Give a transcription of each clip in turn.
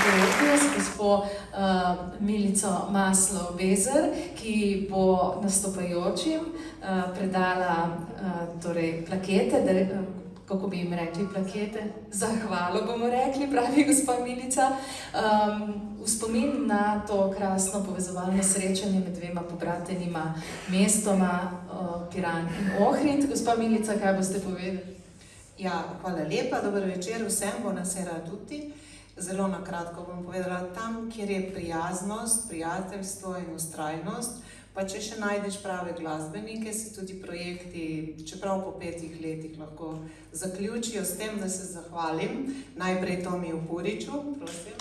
duetu s gospo Milico Maslow-Bezer, ki bo nastopajočim predala torej plakete, kako bi jim rekli plakete? Zahvalo bomo rekli, pravi gospa Milica. V spomin na to krasno povezovalno srečanje med dvema pobratenima mestoma Piran in Ohrid. Gospa Milica, kaj boste povedali? Ja, hvala lepa, dober večer vsem, buonasera tutti. Zelo na kratko bom povedala, tam, kjer je prijaznost, prijateljstvo in ustrajnost, pa če še najdeš prave glasbenike, se tudi projekti, čeprav po 5 letih lahko zaključijo s tem, da se zahvalim najprej Tomiju Puriču, prosim.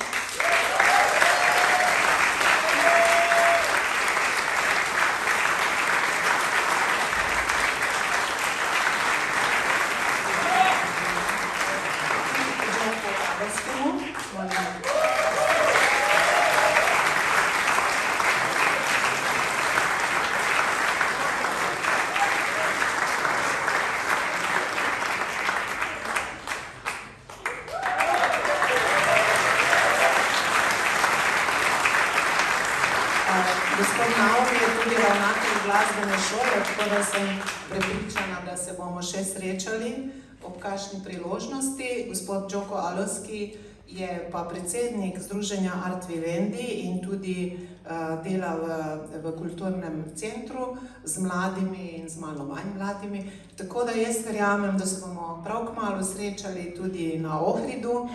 Gospod Naum je tudi ravnatelj glasbene šole, tako da sem prepričana, da se bomo še srečali ob kakšni priložnosti. Gospod Đoko Alovski je pa predsednik Združenja Art Vivendi in tudi dela v kulturnem centru z mladimi in z malo manj mladimi. Tako da jaz verjamem, da se bomo prav kmalu srečali tudi na Ohridu.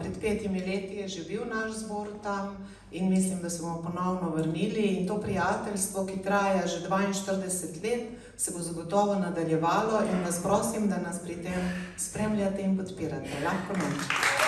Pred 5 leti je že bil naš zbor tam in mislim, da se bomo ponovno vrnili in to prijateljstvo, ki traja že 42 let, se bo zagotovo nadaljevalo in vas prosim, da nas pri tem spremljate in podpirate. Lahko noč.